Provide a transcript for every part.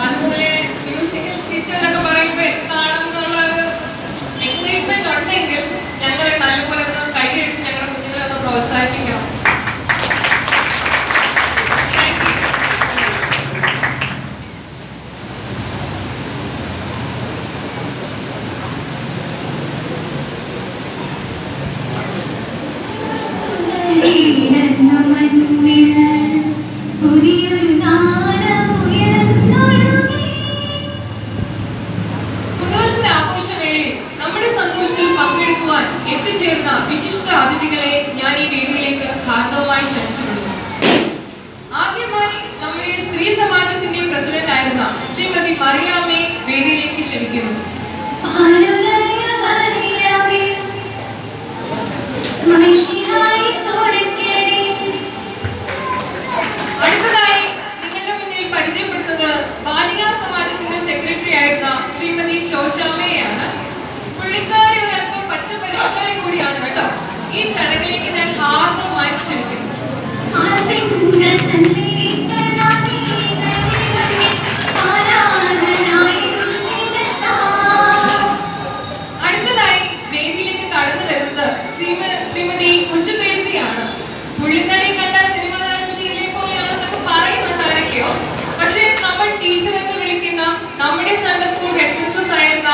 അതുപോലെ musical skit എന്നൊക്കെ പറയുമ്പോൾ എന്താണെന്നുള്ള ഒരു എക്സൈറ്റ്മെന്റ് ഉണ്ടെങ്കിൽ ഞങ്ങളെ നല്ലപോലെ ഒന്ന് കൈയടിച്ച് ഞങ്ങളുടെ കുഞ്ഞുങ്ങളെ ഒന്ന് പ്രോത്സാഹിപ്പിക്കണം. എത്തിച്ചേർന്ന വിശിഷ്ട അതിഥികളെ ഞാൻ ഈ വേദിയിലേക്ക് ഹാർദവമായി ക്ഷണിച്ചുകൊള്ളുന്നു. ആദ്യമായി നമ്മുടെ സ്ത്രീ സമാജത്തിന്റെ പ്രസിഡന്റ് ആയിരുന്ന ശ്രീമതി മറിയാമ്മയെ വേദിയിലേക്ക് ക്ഷണിക്കുന്നു. അടുത്തതായി നിങ്ങളുടെ മുന്നിൽ പരിചയപ്പെടുത്തുന്നത് ബാലികാ സമാജത്തിന്റെ സെക്രട്ടറി ആയിരുന്ന ശ്രീമതി ശോശാമ്മയാണ്. പുള്ളിക്കാരി ഒരല്പം പച്ച പരിഷ്കാരി കൂടിയാണ് കേട്ടോ. ഈ ചടങ്ങിലേക്ക് ഞാൻ ഹാർദവമായി ക്ഷണിക്കുന്നു. അടുത്തതായി വേദിയിലേക്ക് കടന്നു വരുന്നത് ശ്രീമതി കുഞ്ചു ത്രേസിയാണ്. പുള്ളിക്കാരെ കണ്ട സിനിമാ താരം ഷീലയെ പോലെയാണെന്നൊക്കെ പറയുന്നുണ്ട് ആരൊക്കെയോ. പക്ഷെ നമ്മൾ ടീച്ചർ എന്ന് വിളിക്കുന്ന നമ്മുടെ സൺഡേ സ്കൂൾ ഹെഡ് മിസ്ട്രസ് ആയിരുന്ന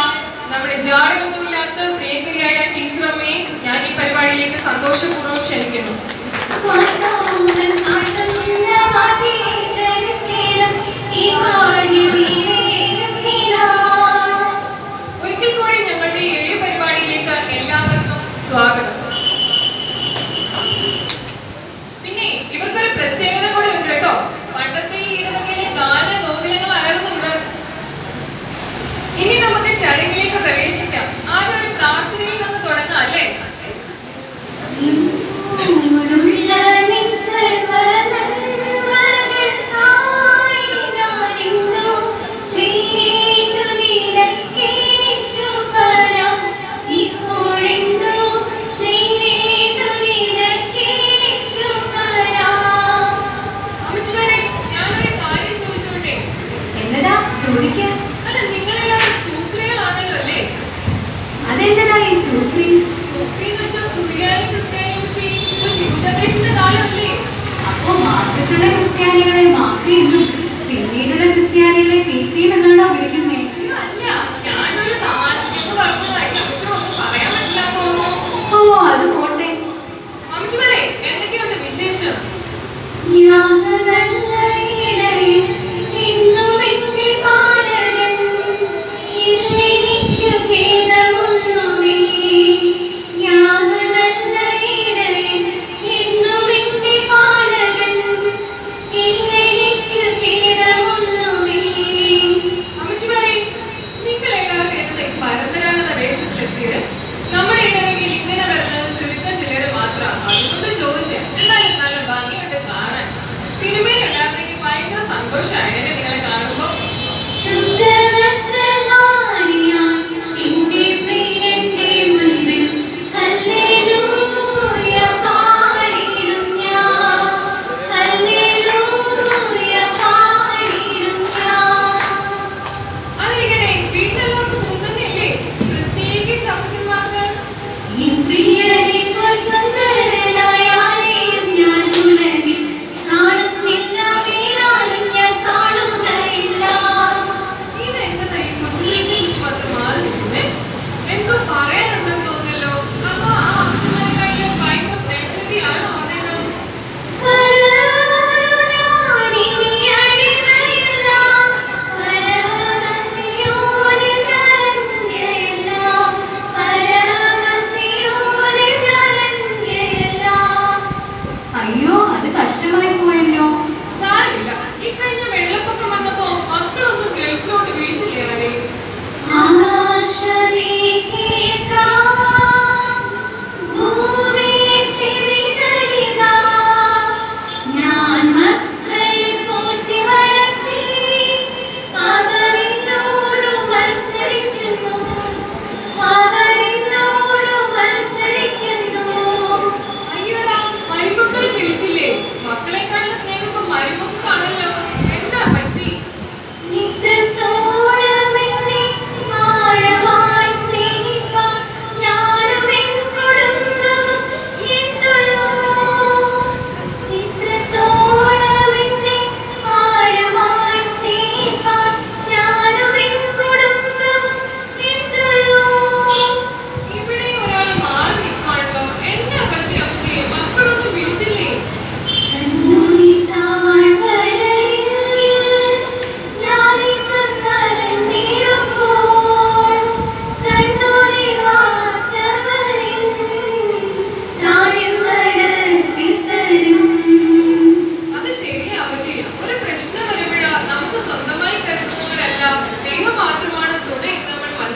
നമ്മുടെ ജാടയൊന്നുമില്ലാത്ത പ്രിയങ്കരിയായ ടീച്ചർ അമ്മയെ ഞാൻ ഈ പരിപാടിയിലേക്ക് സന്തോഷപൂർവ്വം ക്ഷണിക്കുന്നു. ഒരിക്കൽ കൂടി ഞങ്ങളുടെ എളിയ പരിപാടിയിലേക്ക് എല്ലാവർക്കും സ്വാഗതം. പിന്നെ ഇവർക്കൊരു പ്രത്യേകത കൂടെ ഉണ്ട് കേട്ടോ. പണ്ടത്തെ ഈ ഇടവകയിലെ ഗാന ഗോകുലങ്ങളായിരുന്നു ഇവർ. ഇനി നമുക്ക് ചടങ്ങിലേക്ക് പ്രവേശിക്കാം. ആദ്യം ഒരു പ്രാർത്ഥനയിൽ നിന്ന് തുടങ്ങാം അല്ലേ? അമ്മച്ചിമാരെ, ഞാനൊരു കാര്യം ചോദിച്ചോട്ടെ? എന്നതാ ചോദിക്കാൻ? അല്ല, നിങ്ങളെല്ലാവരും സൂക്രികളാണല്ലോ അല്ലേ? അതെന്താ ഈ സൂക്രി? സൂക്രി എന്ന് വെച്ചാൽ സുറിയാനി ക്രിസ്ത്യാനി ഇപ്പൊ ന്യൂ ജനറേഷന്റെ കാലമല്ലേ? അപ്പൊ മാർക്കറ്റുള്ള ക്രിസ്ത്യാനികളെ മാക്രിയെന്നും പിന്നീടുള്ള ക്രിസ്ത്യാനികളെ പീക്രിയും എന്നാണോ വിളിക്കുന്നേ? അല്ല, ഞാനൊരു തമാശക്ക് പറഞ്ഞതായിരിക്കും. അമ്മച്ചോടൊന്നും പറയാൻ പറ്റില്ല തോന്നുന്നു. ഓ, അത് പോട്ടെ. അമ്മച്ചിമാരെ, എന്തൊക്കെയുണ്ട് വിശേഷം? പരമ്പരാഗത വേഷത്തിലെത്തിയത് നമ്മുടെ ഇടവകയിൽ ഇങ്ങനെ വരുന്നത് ചുരുക്കം ചിലര് മാത്രമാണ്. അതുകൊണ്ട് ചോദിച്ചു. എന്നാലും നല്ല ഭംഗിയുണ്ട് കാണാൻ. തിരുമേനി ഉണ്ടായിരുന്നെങ്കിൽ ഭയങ്കര സന്തോഷമായിരുന്നു നിങ്ങളെ കാണുമ്പോ. അതിരിക്കട്ടെ, വീട്ടിലെല്ലാവർക്കും സുഖം തന്നെയല്ലേ? പ്രത്യേകിച്ച് അമ്മച്ചന്മാർക്ക്. കാണുന്നില്ല വീണാലും ഞാൻ കാണുക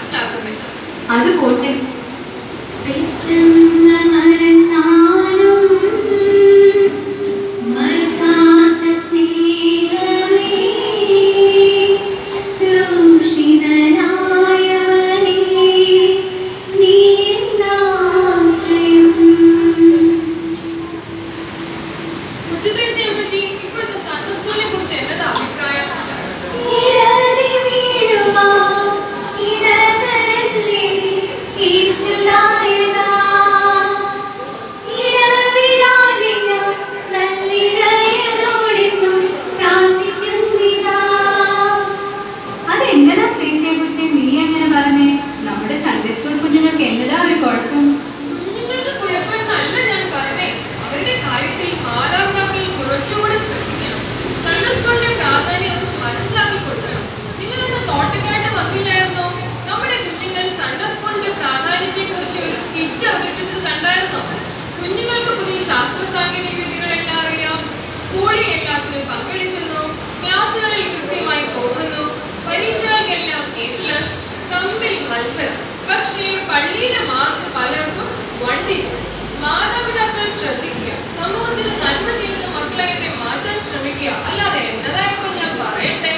മനസ്സിലാക്കുന്നില്ല. അത് പോട്ടെ. കുഞ്ഞുങ്ങൾക്ക് പുതിയ ശാസ്ത്ര സാങ്കേതിക വിദ്യകളെല്ലാം അറിയാം, സ്കൂളിൽ എല്ലാത്തിനും പങ്കെടുക്കുന്നു, ക്ലാസ്സുകളിൽ കൃത്യമായി പോകുന്നു, പരീക്ഷകൾക്കെല്ലാം A+, തമ്മിൽ മത്സരം. പക്ഷേ പള്ളിയിലെ മാർക്ക് പലർക്കും 1 ഡിജിറ്റ്. മാതാപിതാക്കൾ ശ്രദ്ധിക്കുക, സമൂഹത്തിന് നന്മ ചെയ്യുന്ന മക്കളെ മാറ്റാൻ ശ്രമിക്കുക. അല്ലാതെ എന്നതായപ്പോ ഞാൻ പറയട്ടെ.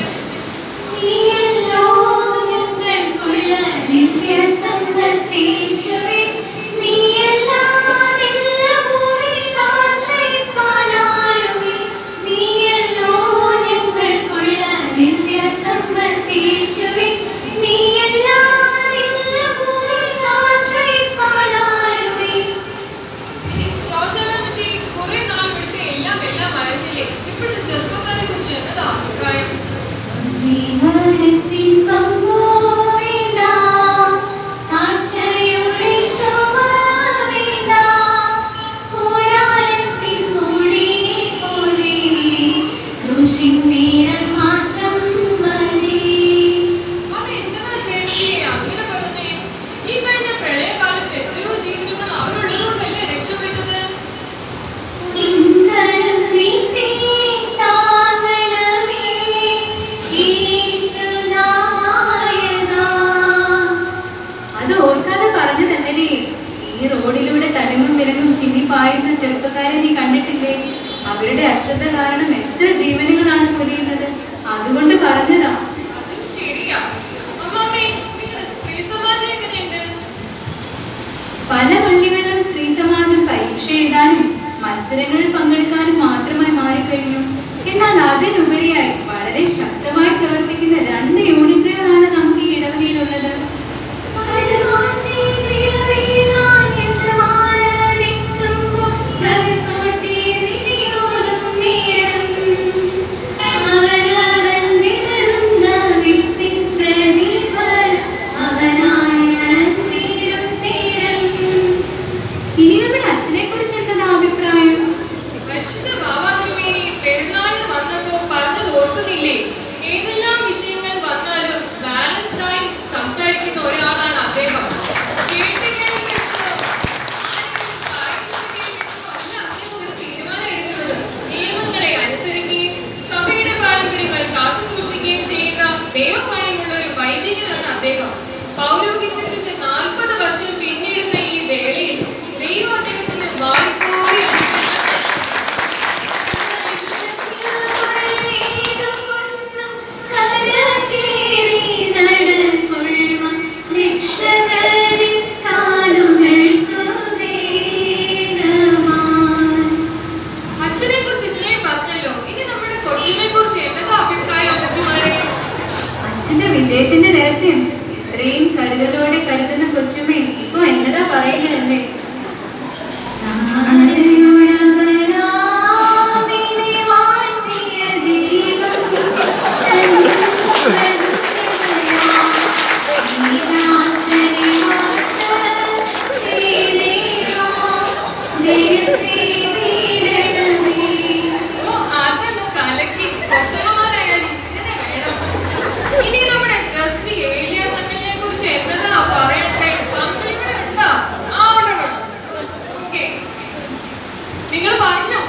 ഇപ്പോഴത്തെ ചെറുപ്പക്കാരെ കുറിച്ച് എന്നതാ അഭിപ്രായം? ജീവനത്തിൻ പമ്പോ വേണ്ട, കാഴ്ചയുടെ ശോഭ വേണ്ട, കൂടാരത്തിൻ മൂടി പോലെ ക്രൂശിൻ നീരം മാത്രം മതി. അത് എന്നതാ ശരിയെ അങ്ങനെ പറഞ്ഞേ? ഈ കഴിഞ്ഞ പ്രളയകാലത്ത് എത്രയോ ജീവനുകൾ അവരുള്ളതുകൊണ്ടല്ലേ രക്ഷപ്പെട്ടത്? അത് ഓർക്കാതെ പറഞ്ഞതല്ലടി. ഈ റോഡിലൂടെ തലങ്ങും വിലങ്ങും ചിന്നിപ്പായുന്ന ചെറുപ്പക്കാരെ നീ കണ്ടിട്ടില്ലേ? അവരുടെ അശ്രദ്ധ കാരണം എത്ര ജീവനുകളാണ് പൊലിയുന്നത്. അതുകൊണ്ട് പറഞ്ഞതാ. അതും ശരിയാ. അമ്മാമ്മേ, നിങ്ങളുടെ സ്ത്രീ സമാജം എങ്ങനെയുണ്ട്? പല പള്ളികളിലും സ്ത്രീ സമാജം പരീക്ഷ എഴുതാനും മത്സരങ്ങളിൽ പങ്കെടുക്കാനും മാത്രമായി മാറിക്കഴിഞ്ഞു. എന്നാൽ അതിനുപരിയായി വളരെ ശക്തമായി പ്രവർത്തിക്കുന്ന 2 യൂണിറ്റുകളാണ് നമുക്ക് ഈ ഇടവകയിലുള്ളത്. ഇനി നമ്മുടെ അച്ഛനെ കുറിച്ച് എന്താ അഭിപ്രായം? പരിശുദ്ധ ബാബാതിരുമേനി പെരുന്നാളിന് വന്നപ്പോ പറഞ്ഞത് ഓർക്കുന്നില്ലേ? ഏതെല്ലാം വിഷയങ്ങൾ വന്നാലും ബാലൻസ്ഡ് ആയി സംസാരിക്കുന്ന ഒരാളാണ് അദ്ദേഹം. തീരുമാനം എടുക്കുന്നത് നിയമങ്ങളെ അനുസരിക്കുകയും സഭയുടെ പാരമ്പര്യങ്ങൾ കാത്തു സൂക്ഷിക്കുകയും ചെയ്യുക ദൈവഭയമുള്ള ഒരു വൈദികനാണ് അദ്ദേഹം. പൗരോഹിത്യത്തിന്റെ 40 വർഷം പിന്നിടുന്ന ഈ വേളയിൽ ദൈവം അദ്ദേഹത്തിന് വാരിക്കോരിയാണ്. അച്ഛനെ കുറിച്ച് ഇത്രയും പറഞ്ഞല്ലോ, ഇനി നമ്മുടെ കൊച്ചുമ്മയെ കുറിച്ച് എന്താ അഭിപ്രായം അമ്മച്ചിമാരെ? അച്ഛന്റെ വിജയത്തിന്റെ രഹസ്യം ഇത്രയും കരുതലോടെ കരുതുന്ന കൊച്ചുമ്മയെ ഇപ്പൊ എന്നതാ പറയുകയല്ലേ? ഇനി നമ്മുടെ ട്രസ്റ്റ് ഏലിയാസ് അങ്കിളിനെ കുറിച്ച് എന്നതാ പറയട്ടെ? അങ്കിൾ ഇവിടെ ഉണ്ടോ? ഓക്കെ, നിങ്ങൾ പറഞ്ഞു.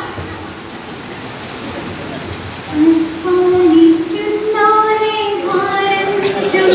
ോനെ ഭാരം ചുമ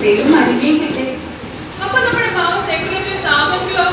ദൈവം അനുഗ്രഹിക്കട്ടെ. അപ്പൊ നമ്മുടെ പാവ സെക്രട്ടറി സാമങ്കിലോ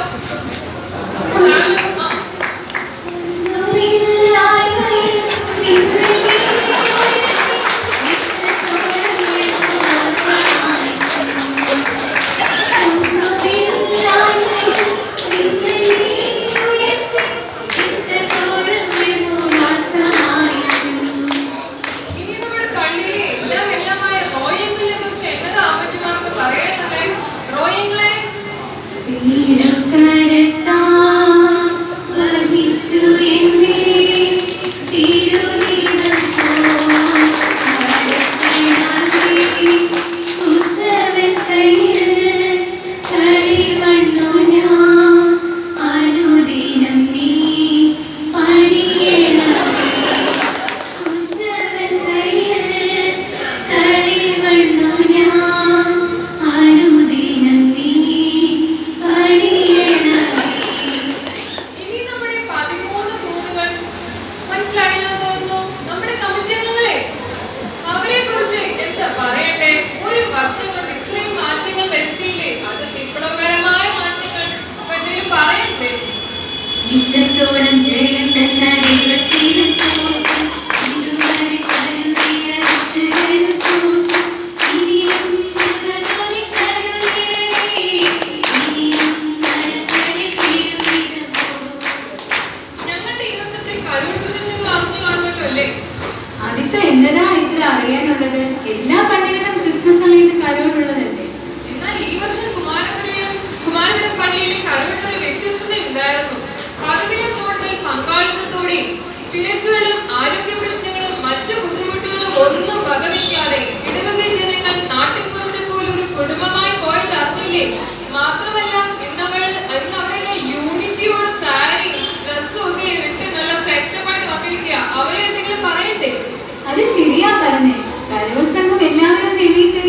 അത് ശരിയാ പറഞ്ഞേ. കലോത്സവം എല്ലാവരും എണീറ്റ്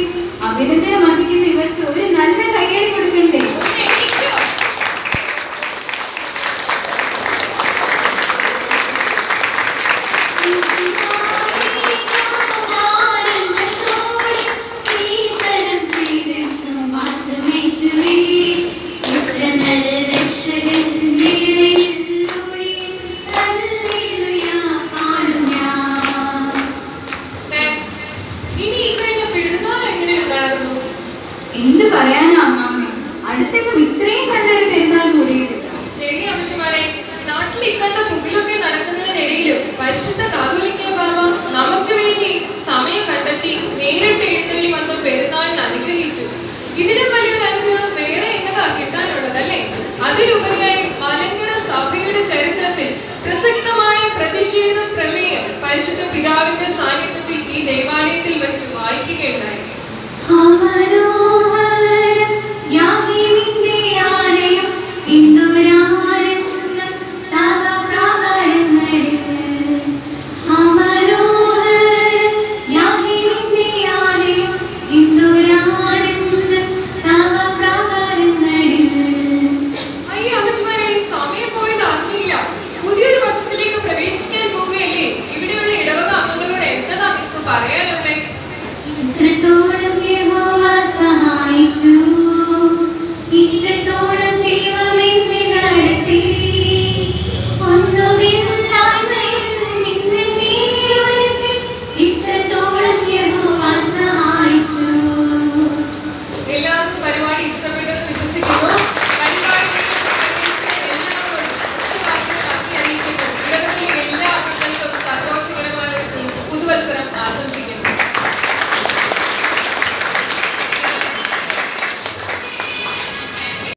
അഭിനന്ദനം അർഹിക്കുന്ന ഇവർക്ക് ഒരു നല്ല കയ്യടി കൊടുക്കണ്ടേ? എന്ത് പറയാനാ അമ്മാമ്മ, അടുത്തെങ്ങും ഇത്രയും നല്ലൊരു പെരുന്നാൾ കൂടിയിട്ടില്ല. ശരി അമ്മച്ചിമാരെ, നാട്ടിൽ ഇക്കണ്ട പുകിലൊക്കെ നടക്കുന്നതിനിടയിലും പരിശുദ്ധ കാതോലിക്ക ബാബ നമുക്ക് വേണ്ടി സമയം കണ്ടെത്തി നേരിട്ട് എഴുന്നള്ളി വന്ന പെരുന്നാളിന് അനുഗ്രഹിച്ചു. ഇതിലും വലിയൊരു അനുഗ്രഹം വേറെ എന്നതാ കിട്ടാനുള്ളതല്ലേ? അതിലുപരിയായി മലങ്കര സഭയുടെ ചരിത്രത്തിൽ പ്രസക്തമായ പ്രതിഷേധ പ്രമേയം പരിശുദ്ധ പിതാവിന്റെ സാന്നിധ്യത്തിൽ ഈ ദേവാലയത്തിൽ വെച്ച് വായിക്കുകയുണ്ടായി. പുതിയൊരു വർഷത്തിലേക്ക് പ്രവേശിക്കാൻ പോവുകയല്ലേ? ഇവിടെയുള്ള ഇടവക അംഗങ്ങളോട് എന്നതാ നിങ്ങൾക്ക് പറയാനുള്ളേ? ഇത്രത്തോളം യഹോവ സഹായിച്ചു, ഇത്രത്തോളം ദൈവം എന്നെ നടത്തി, ഒന്നുമില്ലായ്മയിൽ നിന്നെ നീ ഉയർത്തി, ഇത്രത്തോളം യഹോവ സഹായിച്ചു. എല്ലാവർക്കും പരിപാടി ഇഷ്ടപ്പെട്ടെന്ന് വിശ്വസിക്കുന്നു. എല്ലാ അംഗങ്ങൾക്കും സന്തോഷകരമായ പുതുവത്സരം